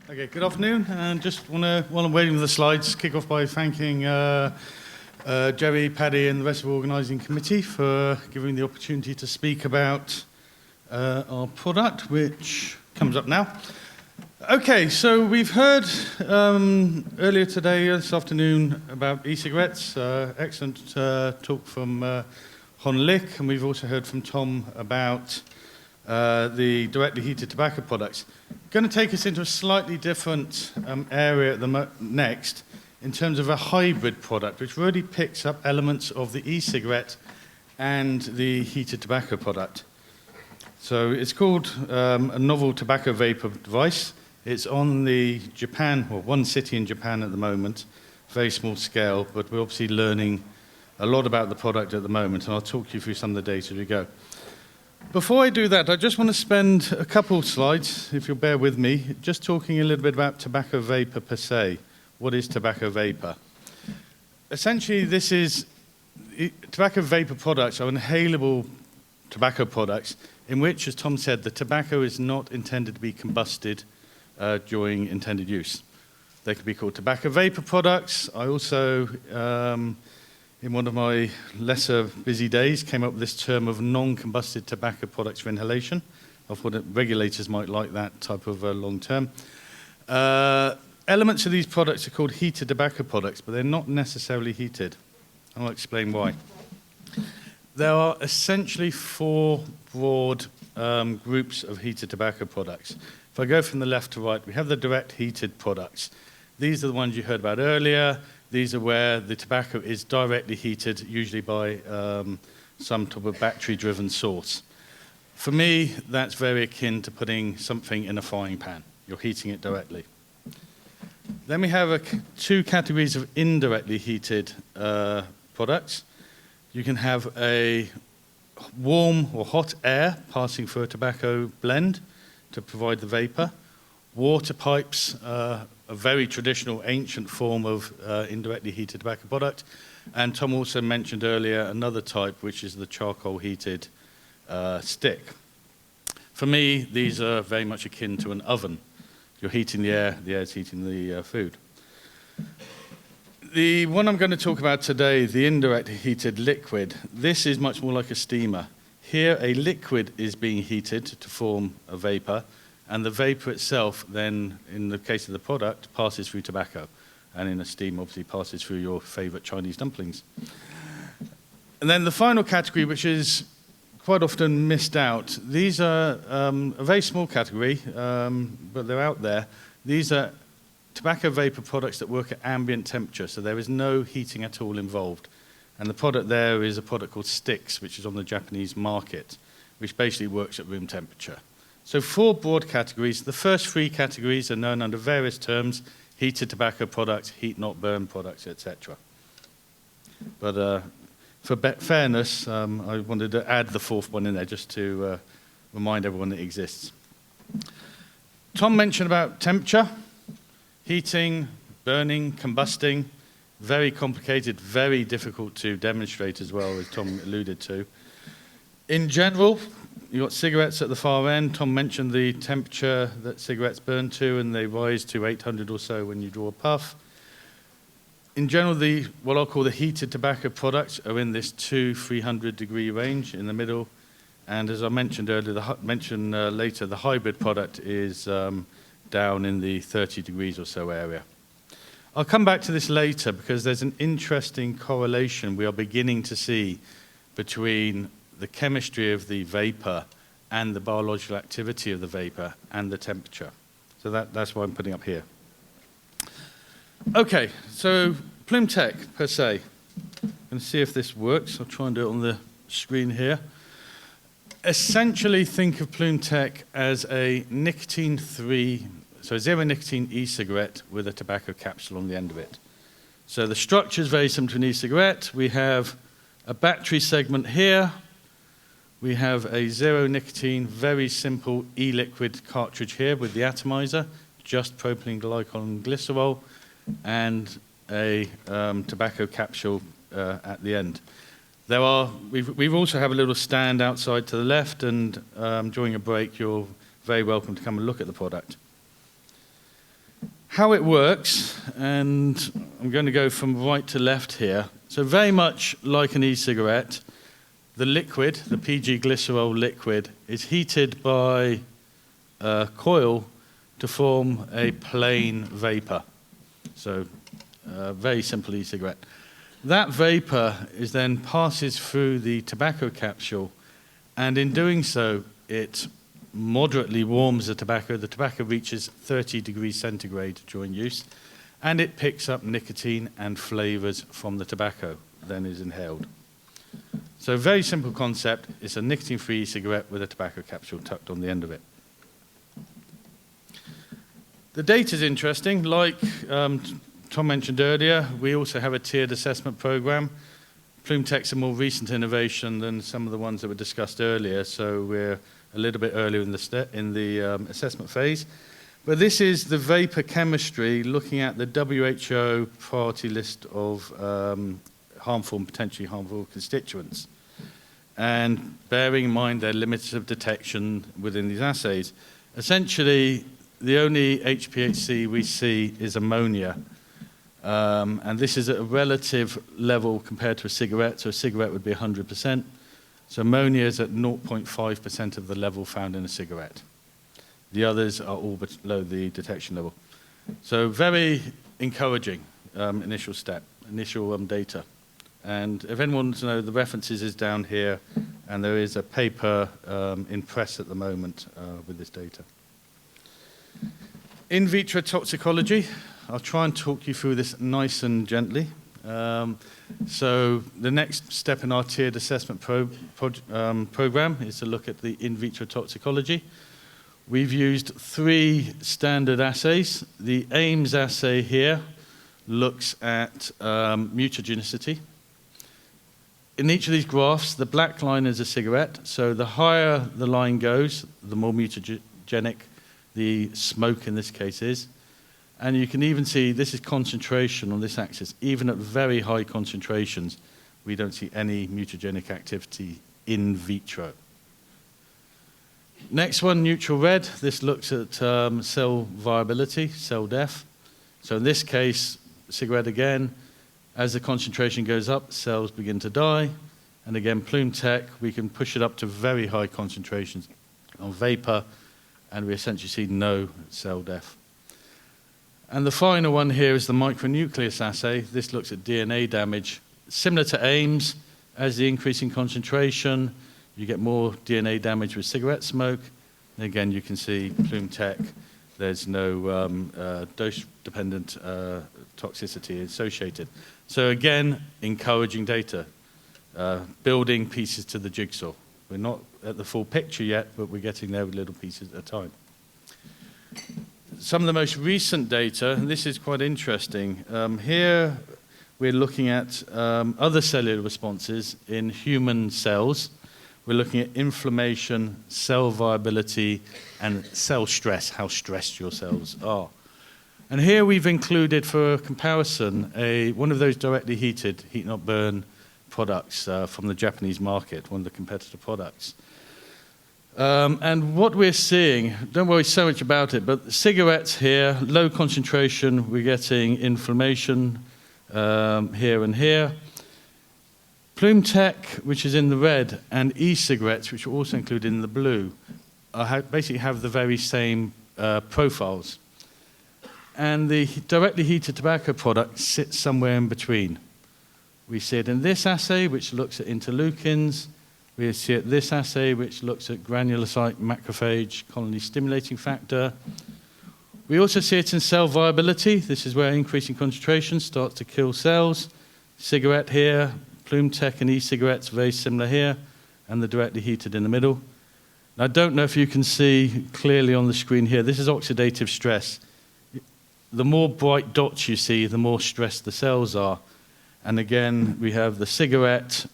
Okay, good afternoon. And just want to, while I'm waiting for the slides, kick off by thanking Jerry, Paddy, and the rest of the organising committee for giving me the opportunity to speak about our product, which comes up now. Okay, so we've heard earlier today, this afternoon, about e-cigarettes. Excellent talk from Hon Lick, and we've also heard from Tom about the directly heated tobacco products. Going to take us into a slightly different area next in terms of a hybrid product, which really picks up elements of the e-cigarette and the heated tobacco product. So it's called a novel tobacco vapor device. It's on the Japan, well, one city in Japan at the moment, very small scale, but we're obviously learning a lot about the product at the moment, and I'll talk you through some of the data as we go. Before I do that, I just want to spend a couple of slides, if you'll bear with me, just talking a little bit about tobacco vapor per se. What is tobacco vapor? Essentially, tobacco vapor products are inhalable tobacco products in which, as Tom said, the tobacco is not intended to be combusted during intended use. They could be called tobacco vapor products. I also, in one of my lesser busy days, came up with this term of non-combusted tobacco products for inhalation. I thought that regulators might like that type of long term. Elements of these products are called heated tobacco products, but they're not necessarily heated. I'll explain why. There are essentially four broad groups of heated tobacco products. If I go from the left to right, we have the direct heated products. These are the ones you heard about earlier. These are where the tobacco is directly heated, usually by some type of battery-driven source. For me, that's very akin to putting something in a frying pan. You're heating it directly. Then we have two categories of indirectly heated products. You can have a warm or hot air passing through a tobacco blend to provide the vapor. Water pipes, a very traditional, ancient form of indirectly heated tobacco product. And Tom also mentioned earlier another type, which is the charcoal heated stick. For me, these are very much akin to an oven. You're heating the air is heating the food. The one I'm going to talk about today, the indirectly heated liquid, this is much more like a steamer. Here, a liquid is being heated to form a vapor, and the vapor itself then, in the case of the product, passes through tobacco, and in a steam, obviously, passes through your favorite Chinese dumplings. And then the final category, which is quite often missed out, these are a very small category, but they're out there. These are tobacco vapor products that work at ambient temperature, so there is no heating at all involved. And the product there is a product called Sticks, which is on the Japanese market, which basically works at room temperature. So four broad categories. The first three categories are known under various terms: heated tobacco products, heat not burn products, etc. But for fairness, I wanted to add the fourth one in there just to remind everyone that it exists. Tom mentioned about temperature, heating, burning, combusting. Very complicated, very difficult to demonstrate as well, as Tom alluded to. In general, you've got cigarettes at the far end. Tom mentioned the temperature that cigarettes burn to, and they rise to 800 or so when you draw a puff. In general, what I'll call the heated tobacco products are in this 200-300 degree range in the middle. And as I mentioned earlier, later, the hybrid product is down in the 30 degrees or so area. I'll come back to this later because there's an interesting correlation we are beginning to see between the chemistry of the vapor and the biological activity of the vapor and the temperature. So that's what I'm putting up here. Okay, so Ploom TECH per se. I'm going to see if this works. I'll try and do it on the screen here. Essentially, think of Ploom TECH as a nicotine-free, so zero nicotine e-cigarette with a tobacco capsule on the end of it. So the structure is very similar to an e-cigarette. We have a battery segment here. We have a zero nicotine, very simple e-liquid cartridge here with the atomizer, just propylene glycol and glycerol, and a tobacco capsule at the end. We've also have a little stand outside to the left, and during a break, you're very welcome to come and look at the product. How it works, and I'm going to go from right to left here. So very much like an e-cigarette, the liquid, the PG glycerol liquid, is heated by a coil to form a plain vapor. So very simple e-cigarette. That vapor is then passes through the tobacco capsule, and in doing so, it moderately warms the tobacco. The tobacco reaches 30 degrees centigrade during use, and it picks up nicotine and flavors from the tobacco, then is inhaled. So very simple concept. It's a nicotine-free e-cigarette with a tobacco capsule tucked on the end of it. The data is interesting. Like Tom mentioned earlier, we also have a tiered assessment program. Ploom TECH is a more recent innovation than some of the ones that were discussed earlier, so we're a little bit earlier in the assessment phase. But this is the vapor chemistry looking at the WHO priority list of harmful and potentially harmful constituents, and bearing in mind their limits of detection within these assays. Essentially, the only HPHC we see is ammonia, and this is at a relative level compared to a cigarette, so a cigarette would be 100%. So ammonia is at 0.5% of the level found in a cigarette. The others are all below the detection level. So very encouraging initial data. And if anyone wants to know, the references is down here, and there is a paper in press at the moment with this data. In vitro toxicology, I'll try and talk you through this nice and gently. So the next step in our tiered assessment program is to look at the in vitro toxicology. We've used 3 standard assays. The AIMS assay here looks at mutagenicity. In each of these graphs, the black line is a cigarette, so the higher the line goes, the more mutagenic the smoke in this case is. And you can even see this is concentration on this axis. Even at very high concentrations, we don't see any mutagenic activity in vitro. Next one, neutral red. This looks at cell viability, cell death. So in this case, cigarette again, as the concentration goes up, cells begin to die. And again, Ploom TECH, we can push it up to very high concentrations on vapor, and we essentially see no cell death. And the final one here is the micronucleus assay. This looks at DNA damage. Similar to AIMS, as the increase in concentration, you get more DNA damage with cigarette smoke. And again, you can see Ploom TECH, there's no dose-dependent toxicity associated. So again, encouraging data, building pieces to the jigsaw. We're not at the full picture yet, but we're getting there with little pieces at a time. Some of the most recent data, and this is quite interesting. Here we're looking at other cellular responses in human cells. We're looking at inflammation, cell viability, and cell stress, how stressed your cells are. And here we've included, for comparison, one of those directly heated, heat not burn products from the Japanese market, one of the competitor products. And what we're seeing, don't worry so much about it, but cigarettes here, low concentration, we're getting inflammation here and here. Ploom TECH, which is in the red, and e-cigarettes, which are also included in the blue, basically have the very same profiles. And the directly heated tobacco product sits somewhere in between. We see it in this assay, which looks at interleukins. We see it in this assay, which looks at granulocyte macrophage colony stimulating factor. We also see it in cell viability. This is where increasing concentration starts to kill cells. Cigarette here, Ploom TECH and e-cigarettes, very similar here, and the directly heated in the middle. I don't know if you can see clearly on the screen here, this is oxidative stress. The more bright dots you see, the more stressed the cells are. And again, we have the cigarette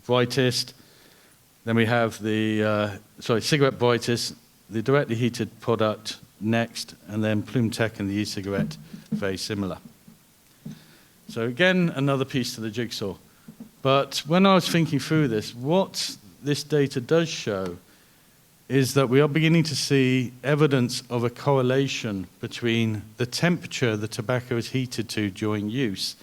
brightest, then we have the, cigarette brightest, the directly heated product next, and then Ploom TECH and the e-cigarette, very similar. So again, another piece to the jigsaw. But when I was thinking through this, what this data does show is that we are beginning to see evidence of a correlation between the temperature the tobacco is heated to during use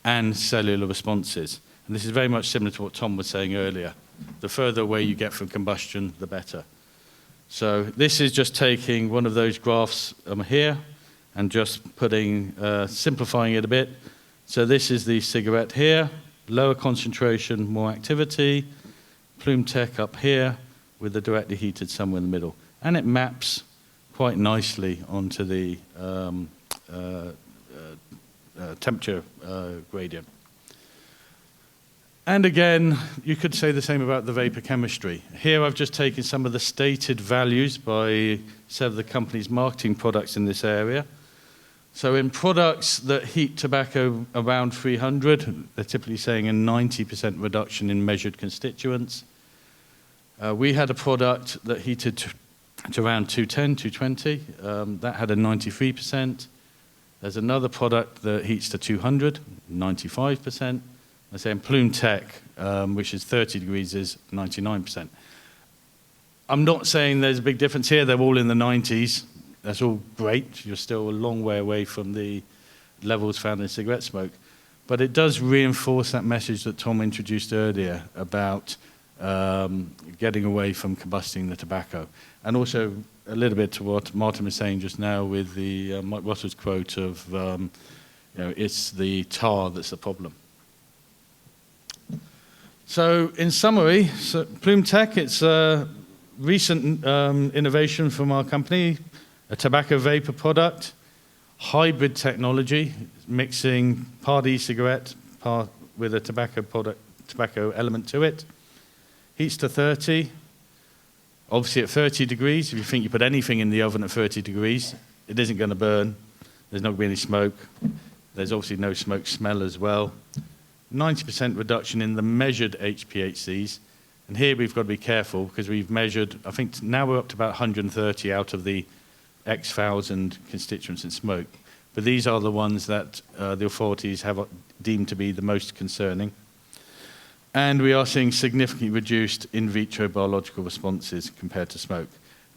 and cellular responses. And this is very much similar to what Tom was saying earlier. The further away you get from combustion, the better. So this is just taking one of those graphs here and just simplifying it a bit. So this is the cigarette here, lower concentration, more activity. Ploom TECH up here with the directly heated somewhere in the middle. And it maps quite nicely onto the temperature gradient. And again, you could say the same about the vapor chemistry. Here I've just taken some of the stated values by several of the companies marketing products in this area. So in products that heat tobacco around 300, they're typically saying a 90% reduction in measured constituents. We had a product that heated to around 210, 220. That had a 93%. There's another product that heats to 200, 95%. I say in Ploom TECH, which is 30 degrees, is 99%. I'm not saying there's a big difference here. They're all in the 90s. That's all great. You're still a long way away from the levels found in cigarette smoke. But it does reinforce that message that Tom introduced earlier about getting away from combusting the tobacco. And also a little bit to what Martin was saying just now with the Mike Waters quote of, it's the tar that's the problem. So in summary, Ploom TECH, it's a recent innovation from our company, a tobacco vapor product, hybrid technology, mixing part e-cigarette with a tobacco element to it. Heats to 30. Obviously at 30 degrees, if you think you put anything in the oven at 30 degrees, it isn't going to burn. There's not going to be any smoke. There's obviously no smoke smell as well. 90% reduction in the measured HPHCs. And here we've got to be careful because we've measured, I think now we're up to about 130 out of the X thousand constituents in smoke. But these are the ones that the authorities have deemed to be the most concerning. And we are seeing significantly reduced in vitro biological responses compared to smoke.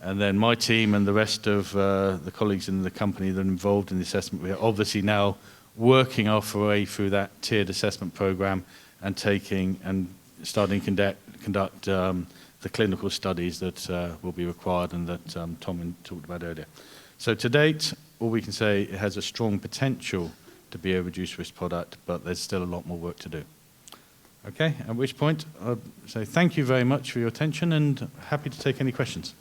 And then my team and the rest of the colleagues in the company that are involved in the assessment, we are obviously now working our way through that tiered assessment program and starting to conduct the clinical studies that will be required and that Tom talked about earlier. So to date, all we can say, it has a strong potential to be a reduced risk product, but there's still a lot more work to do. Okay, at which point I'll say thank you very much for your attention and happy to take any questions.